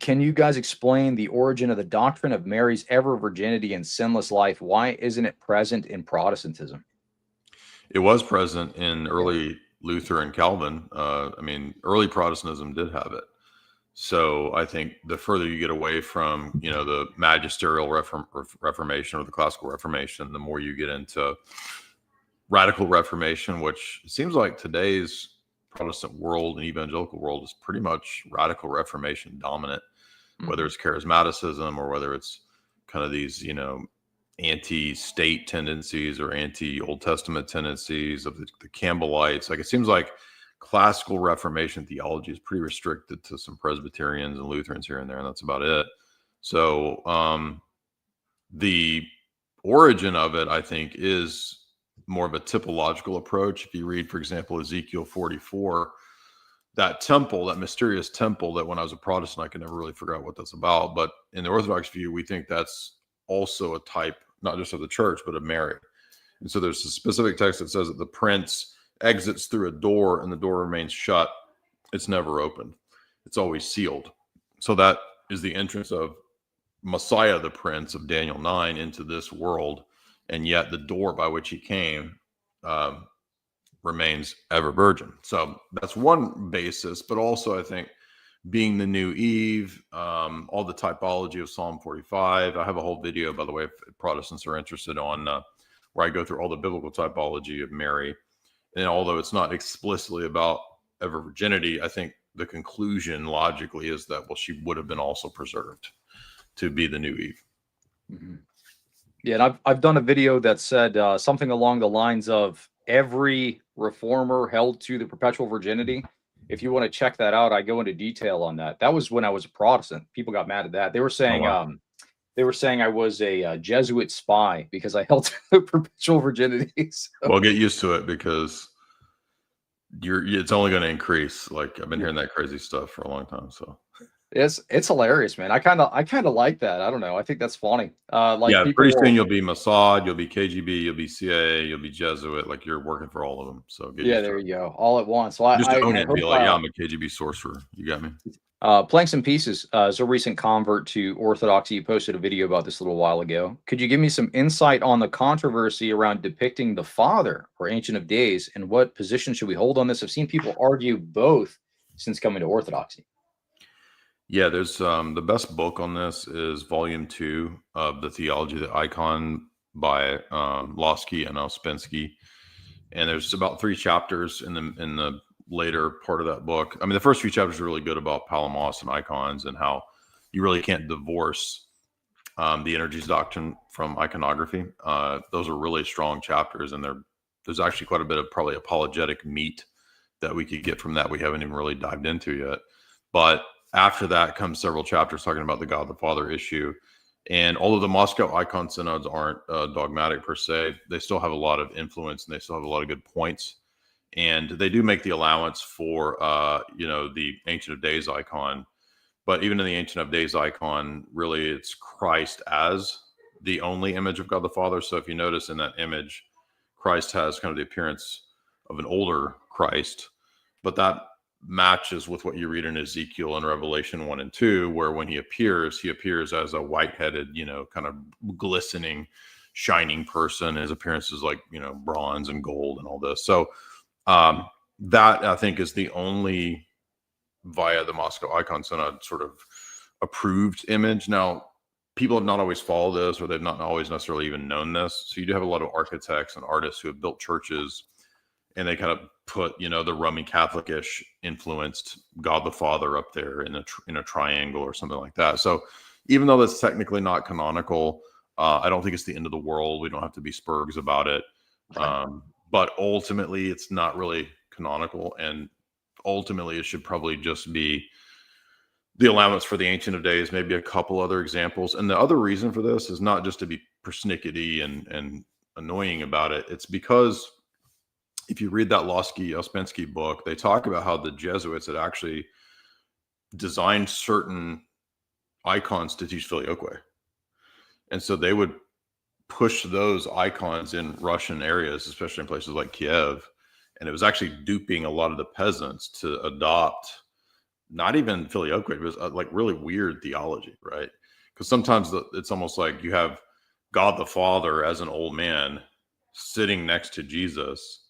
Can you guys explain the origin of the doctrine of Mary's ever virginity and sinless life? Why isn't it present in Protestantism? It was present in Yeah. early Luther and Calvin. I mean, early Protestantism did have it. So I think the further you get away from, the magisterial Reformation or the classical Reformation, the more you get into radical Reformation, which seems like today's Protestant world and evangelical world is pretty much radical Reformation dominant, whether it's charismaticism or whether it's kind of these, anti-state tendencies or anti-Old Testament tendencies of the Campbellites. Like, it seems like classical Reformation theology is pretty restricted to some Presbyterians and Lutherans here and there, and that's about it. So the origin of it, I think, is more of a typological approach. If you read, for example, Ezekiel 44, that temple, that mysterious temple that when I was a Protestant, I could never really figure out what that's about. But in the Orthodox view, we think that's also a type, not just of the church, but of Mary. And so there's a specific text that says that the prince exits through a door and the door remains shut. It's never opened. It's always sealed. So that is the entrance of Messiah, the Prince of Daniel 9, into this world. And yet the door by which he came remains ever virgin. So that's one basis, but also I think being the new Eve, all the typology of Psalm 45. I have a whole video, by the way, if Protestants are interested, on where I go through all the biblical typology of Mary. And although it's not explicitly about ever virginity, I think the conclusion logically is that, well, she would have been also preserved to be the new Eve. Mm-hmm. Yeah, and I've done a video that said something along the lines of every reformer held to the perpetual virginity. If you want to check that out, I go into detail on that. That was when I was a Protestant. People got mad at that. They were saying, I was a Jesuit spy because I held to perpetual virginity. So. Well, get used to it because it's only going to increase. Like, I've been hearing that crazy stuff for a long time. So it's hilarious, man. I kind of like that. I don't know. I think that's funny. Pretty soon you'll be Mossad, you'll be KGB, you'll be CIA, you'll be Jesuit. Like, you're working for all of them. So there you go, all at once. Well, just own it and be like, I'm a KGB sorcerer. You got me. Planks and Pieces is a recent convert to Orthodoxy. You posted a video about this a little while ago. Could you give me some insight on the controversy around depicting the Father or Ancient of Days, and what position should we hold on this? I've seen people argue both since coming to Orthodoxy. Yeah, there's the best book on this is Volume 2 of the Theology of the Icon by Losky and Ouspensky, and there's about 3 chapters in the later part of that book. I mean, the first few chapters are really good about Palamos and icons and how you really can't divorce the energies doctrine from iconography. Those are really strong chapters, and there's actually quite a bit of probably apologetic meat that we could get from that we haven't even really dived into yet. But after that comes several chapters talking about the God the Father issue. And although the Moscow icon synods aren't dogmatic per se, they still have a lot of influence and they still have a lot of good points. And they do make the allowance for, the Ancient of Days icon. But even in the Ancient of Days icon, really it's Christ as the only image of God the Father. So if you notice in that image, Christ has kind of the appearance of an older Christ, but that matches with what you read in Ezekiel and Revelation 1 and 2, where when he appears as a white-headed, kind of glistening, shining person. His appearance is like, bronze and gold and all this. So that, I think, is the only, via the Moscow Icon Synod, sort of approved image. Now, people have not always followed this, or they've not always necessarily even known this. So you do have a lot of architects and artists who have built churches, and they kind of put, the Roman Catholic-ish influenced God the Father up there in a triangle or something like that. So even though that's technically not canonical, I don't think it's the end of the world. We don't have to be spurgs about it. But ultimately, it's not really canonical. And ultimately, it should probably just be the allowance for the Ancient of Days, maybe a couple other examples. And the other reason for this is not just to be persnickety and annoying about it. It's because if you read that Losky-Ouspensky book, they talk about how the Jesuits had actually designed certain icons to teach filioque. And so they would push those icons in Russian areas, especially in places like Kiev. And it was actually duping a lot of the peasants to adopt not even filioque, but like really weird theology, right? Because sometimes it's almost like you have God the Father as an old man sitting next to Jesus,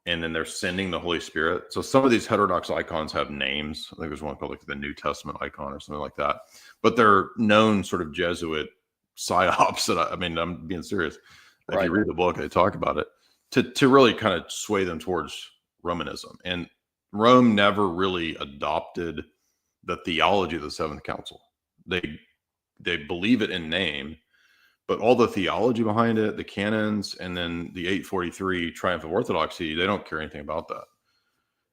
and then they're sending the Holy Spirit. So some of these heterodox icons have names. I think there's one called like the New Testament icon or something like that. But they're known sort of Jesuit psyops that I mean, I'm being serious. If you read the book, they talk about it to really kind of sway them towards Romanism. And Rome never really adopted the theology of the Seventh Council. They believe it in name, but all the theology behind it, the canons, and then the 843 Triumph of Orthodoxy, they don't care anything about that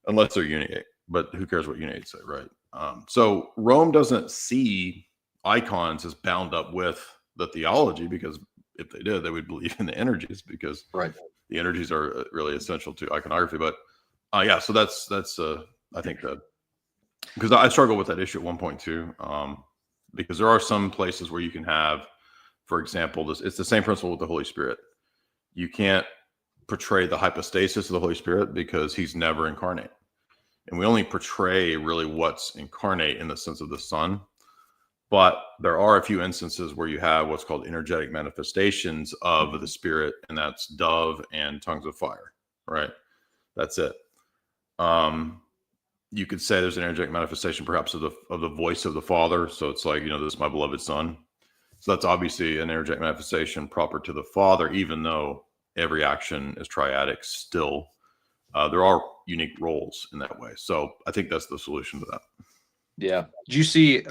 unless they're uniate. But who cares what uniate say, right? So Rome doesn't see icons as bound up with the theology, because if they did, they would believe in the energies, because the energies are really essential to iconography. But yeah, so that's I think that, because I struggle with that issue at one point too, because there are some places where you can have, for example, it's the same principle with the Holy Spirit. You can't portray the hypostasis of the Holy Spirit because he's never incarnate. And we only portray really what's incarnate in the sense of the Son. But there are a few instances where you have what's called energetic manifestations of the Spirit, and that's dove and tongues of fire, right? That's it. You could say there's an energetic manifestation perhaps of the voice of the Father. So it's like, this is my beloved Son. So that's obviously an energetic manifestation proper to the Father, even though every action is triadic still. There are unique roles in that way. So I think that's the solution to that. Yeah. Do you see,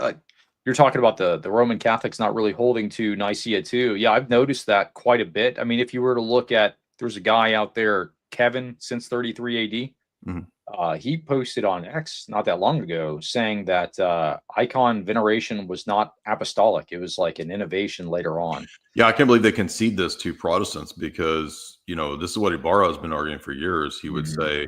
you're talking about the Roman Catholics not really holding to Nicaea too. Yeah, I've noticed that quite a bit. I mean, if you were to look at, there's a guy out there, Kevin, since 33 AD. He posted on X not that long ago saying that icon veneration was not apostolic. It was like an innovation later on. Yeah, I can't believe they concede this to Protestants, because, this is what Ybarra has been arguing for years. He would say,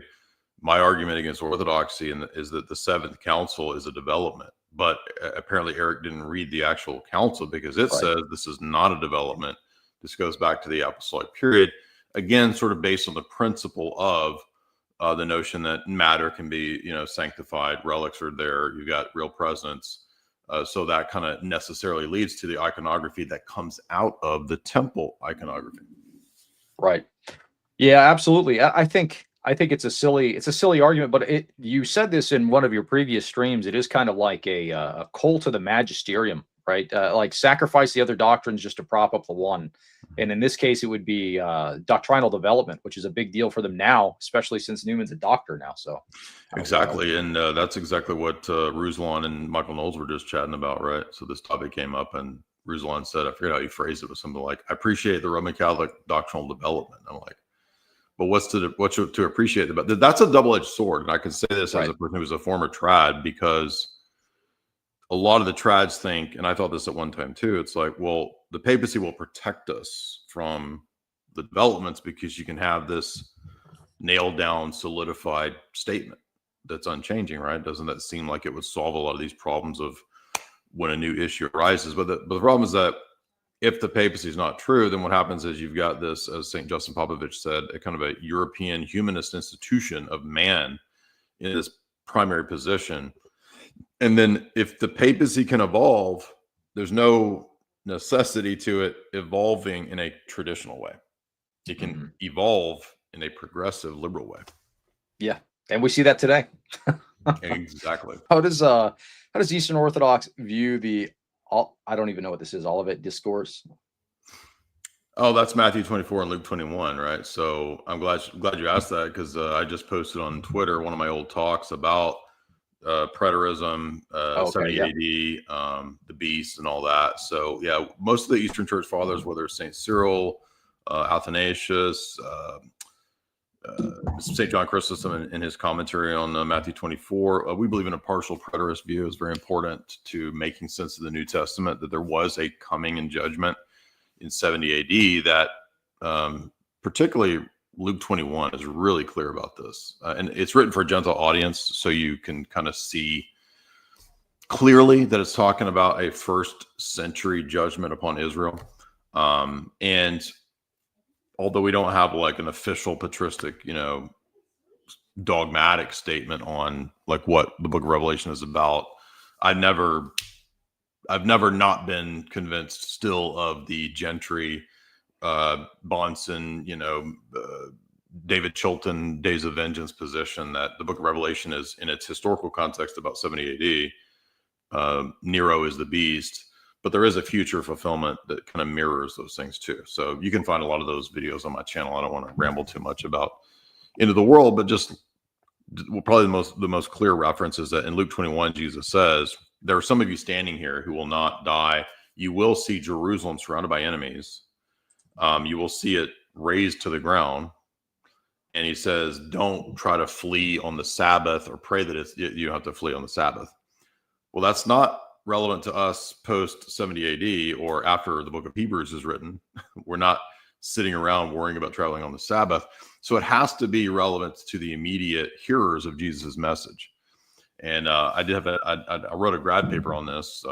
my argument against Orthodoxy is that the Seventh Council is a development. But apparently Eric didn't read the actual council, because it says this is not a development. This goes back to the apostolic period. Again, sort of based on the principle of the notion that matter can be, sanctified, relics are there, you got real presence. So that kind of necessarily leads to the iconography that comes out of the temple iconography. Right. Yeah, absolutely. I think it's a silly argument, but you said this in one of your previous streams. It is kind of like a cult of the magisterium, right? Like sacrifice the other doctrines just to prop up the one. And in this case, it would be doctrinal development, which is a big deal for them now, especially since Newman's a doctor now. So exactly, and that's exactly what Ruslan and Michael Knowles were just chatting about, right? So this topic came up, and Ruslan said, I forget how he phrased it, was something like, "I appreciate the Roman Catholic doctrinal development." I'm like, but what's to appreciate about that? That's a double-edged sword, and I can say this as a person who was a former trad, because a lot of the trads think, and I thought this at one time too, it's like, well, the papacy will protect us from the developments because you can have this nailed down, solidified statement that's unchanging, right? Doesn't that seem like it would solve a lot of these problems of when a new issue arises? But the problem is that if the papacy is not true, then what happens is you've got this, as St. Justin Popovich said, a kind of a European humanist institution of man in this primary position. And then if the papacy can evolve, there's no necessity to it evolving in a traditional way. It can evolve in a progressive liberal way. Yeah. And we see that today. Exactly. How does Eastern Orthodox view the, I don't even know what this is, Olivet Discourse? Oh, that's Matthew 24 and Luke 21, right? So I'm glad you asked that, because I just posted on Twitter one of my old talks about Preterism, 70 AD, the beast, and all that. So yeah, most of the Eastern Church Fathers, whether it's St. Cyril, Athanasius, St. John Chrysostom in his commentary on Matthew 24, we believe in a partial preterist view. It's very important to making sense of the New Testament, that there was a coming in judgment in 70 AD, that particularly Luke 21 is really clear about this. And it's written for a Gentile audience, so you can kind of see clearly that it's talking about a first century judgment upon Israel. And although we don't have like an official patristic, dogmatic statement on like what the book of Revelation is about. I've never not been convinced still of the Gentry, Bonson, David Chilton, Days of Vengeance position that the book of Revelation is, in its historical context, about 70 AD. Nero is the beast, but there is a future fulfillment that kind of mirrors those things too. So you can find a lot of those videos on my channel. I don't want to ramble too much about into the world, but just probably the most clear reference is that in Luke 21, Jesus says, there are some of you standing here who will not die. You will see Jerusalem surrounded by enemies. You will see it razed to the ground. And he says, don't try to flee on the Sabbath or pray that you don't have to flee on the Sabbath. Well, that's not relevant to us post 70 AD or after the book of Hebrews is written. We're not sitting around worrying about traveling on the Sabbath. So it has to be relevant to the immediate hearers of Jesus' message. And I wrote a grad paper on this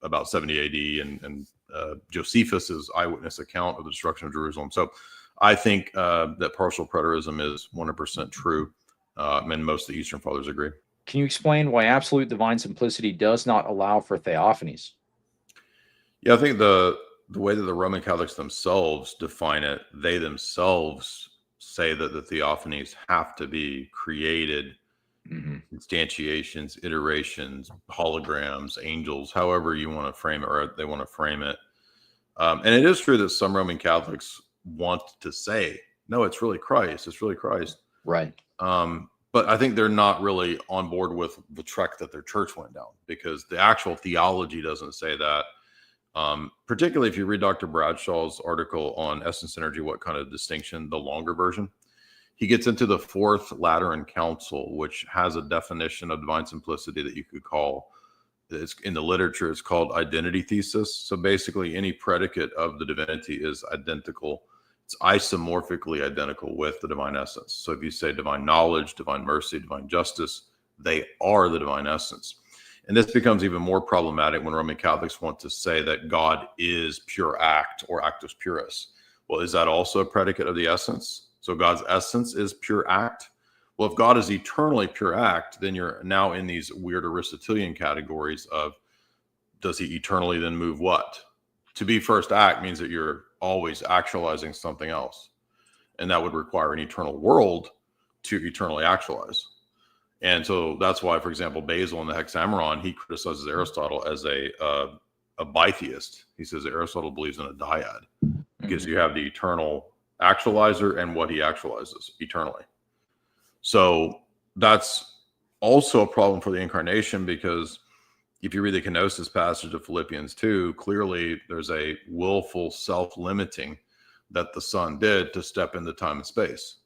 about 70 AD and Josephus's eyewitness account of the destruction of Jerusalem. So I think that partial preterism is 100% true, and most of the Eastern Fathers agree. Can you explain why absolute divine simplicity does not allow for theophanies? Yeah, I think the way that the Roman Catholics themselves define it, they themselves say that the theophanies have to be created, instantiations, iterations, holograms, angels, however you want to frame it, or they want to frame it. And it is true that some Roman Catholics want to say, no, it's really Christ. It's really Christ. Right. But I think they're not really on board with the trek that their church went down, because the actual theology doesn't say that. Particularly if you read Dr. Bradshaw's article on Essence Energy, What Kind of Distinction, the longer version, he gets into the Fourth Lateran Council, which has a definition of divine simplicity that you could call, it's in the literature, it's called identity thesis. So basically any predicate of the divinity is identical. It's isomorphically identical with the divine essence. So if you say divine knowledge, divine mercy, divine justice, they are the divine essence. And this becomes even more problematic when Roman Catholics want to say that God is pure act or actus purus. Well, is that also a predicate of the essence? So God's essence is pure act? Well, if God is eternally pure act, then you're now in these weird Aristotelian categories of, does he eternally then move what? To be first act means that you're always actualizing something else. And that would require an eternal world to eternally actualize. And so that's why, for example, Basil in the Hexameron, he criticizes Aristotle as a bitheist. He says Aristotle believes in a dyad because you have the eternal actualizer and what he actualizes eternally. So that's also a problem for the incarnation, because if you read the kenosis passage of Philippians 2, clearly there's a willful self-limiting that the Son did to step into time and space.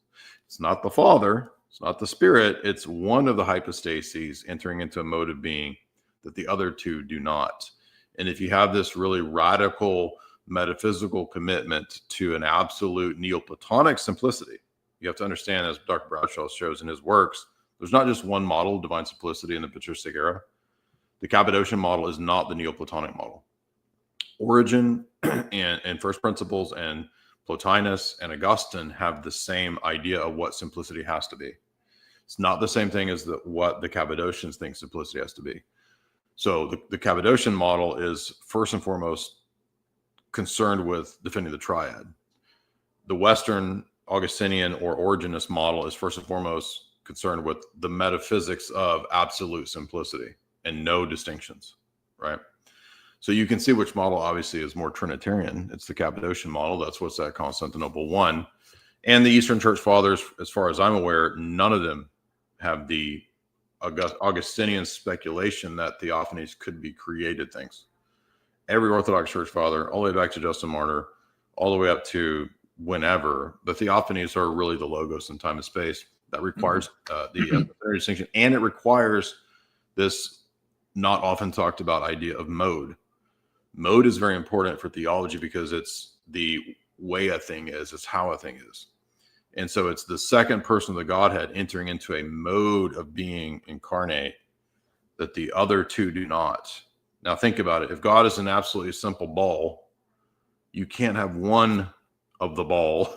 It's not the Father, it's not the Spirit, it's one of the hypostases entering into a mode of being that the other two do not. And if you have this really radical metaphysical commitment to an absolute Neoplatonic simplicity, you have to understand, as Dr. Bradshaw shows in his works, there's not just one model of divine simplicity in the patristic era. The Cappadocian model is not the Neoplatonic model. Origen and First Principles and Plotinus and Augustine have the same idea of what simplicity has to be. It's not the same thing as what the Cappadocians think simplicity has to be. So the Cappadocian model is first and foremost concerned with defending the triad. The Western Augustinian or Origenist model is first and foremost concerned with the metaphysics of absolute simplicity and no distinctions, right? So you can see which model obviously is more Trinitarian. It's the Cappadocian model. That's what's at Constantinople I. And the Eastern Church Fathers, as far as I'm aware, none of them have the Augustinian speculation that theophanies could be created things. Every Orthodox Church Father, all the way back to Justin Martyr, all the way up to whenever, the theophanies are really the logos in time and space. That requires the distinction, and it requires this not often talked about idea of mode. Mode is very important for theology because it's the way a thing is, it's how a thing is. And so it's the second person of the Godhead entering into a mode of being incarnate that the other two do not. Now think about it. If God is an absolutely simple ball, you can't have one of the ball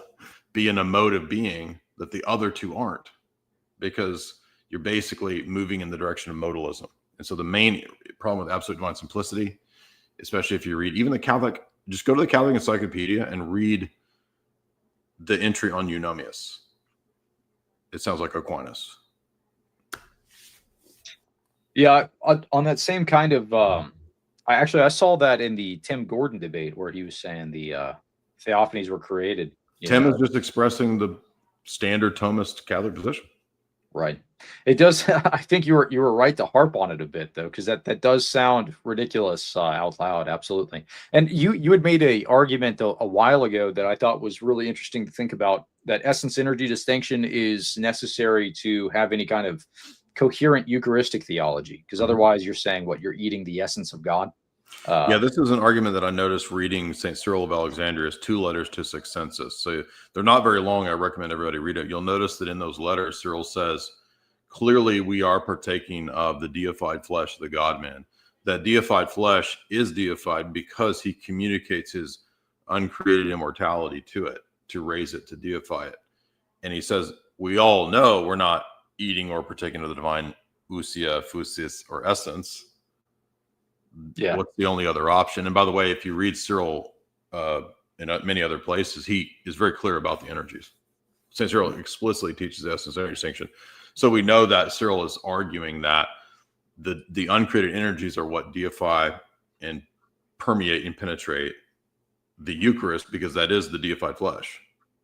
be in a mode of being that the other two aren't, because you're basically moving in the direction of modalism. And so the main problem with absolute divine simplicity, especially if you read even the Catholic, just go to the Catholic Encyclopedia and read the entry on eunomius. It sounds like Aquinas. Yeah, on that same kind of, I saw that in the Tim Gordon debate where he was saying the theophanies were created. Tim is just expressing the standard Thomist Catholic position. Right. It does. I think you were right to harp on it a bit though, because that does sound ridiculous out loud. Absolutely. And you had made a argument a while ago that I thought was really interesting to think about. That essence energy distinction is necessary to have any kind of coherent Eucharistic theology, because otherwise you're saying what you're eating the essence of God. Yeah, this is an argument that I noticed reading St. Cyril of Alexandria's 2 letters to Sixcensus. So they're not very long. I recommend everybody read it. You'll notice that in those letters, Cyril says, clearly we are partaking of the deified flesh of the God-man. That deified flesh is deified because he communicates his uncreated immortality to it, to raise it, to deify it. And he says, we all know we're not eating or partaking of the divine ousia, physis, or essence. Yeah. What's the only other option? And by the way, if you read Cyril in many other places, he is very clear about the energies. St. Cyril explicitly teaches the essence energy distinction. So we know that Cyril is arguing that the uncreated energies are what deify and permeate and penetrate the Eucharist, because that is the deified flesh.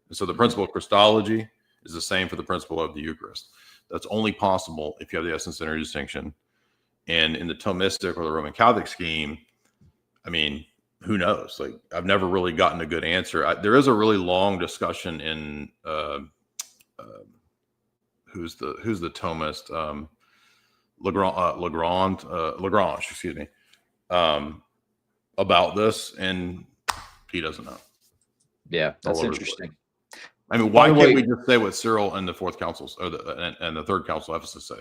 And so the principle of Christology is the same for the principle of the Eucharist. That's only possible if you have the essence energy distinction. And in the Thomistic or the Roman Catholic scheme, I mean, who knows? Like, I've never really gotten a good answer. There is a really long discussion in who's the Thomist? Lagrange, excuse me, about this, and he doesn't know. Yeah, that's interesting. I mean, why can't we just say what Cyril and the Fourth Council or the Third Council of Ephesus say?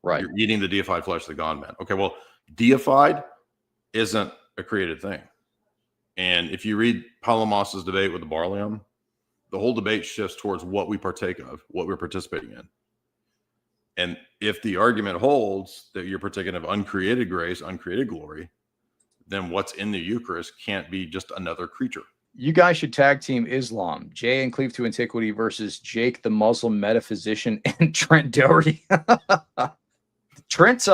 Right. You're eating the deified flesh of the God-man. Okay, well, deified isn't a created thing. And if you read Palamas's debate with the Barlaam, the whole debate shifts towards what we partake of, what we're participating in. And if the argument holds that you're partaking of uncreated grace, uncreated glory, then what's in the Eucharist can't be just another creature. You guys should tag team Islam. Jay and Cleave to Antiquity versus Jake, the Muslim metaphysician, and Trent Dougherty. Trent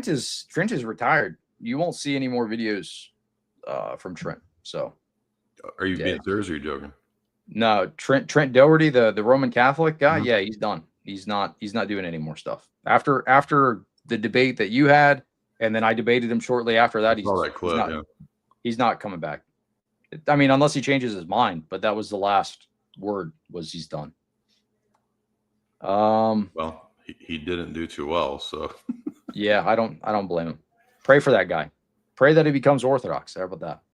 is retired. You won't see any more videos from Trent. So, are you being serious or are you joking? No, Trent Dougherty, the Roman Catholic guy. Yeah, he's done. He's not doing any more stuff after the debate that you had, and then I debated him shortly after that. He's not coming back. I mean, unless he changes his mind, but that was the last word, was he's done. Well, he didn't do too well, so yeah, I don't blame him. Pray for that guy. Pray that he becomes Orthodox. How about that?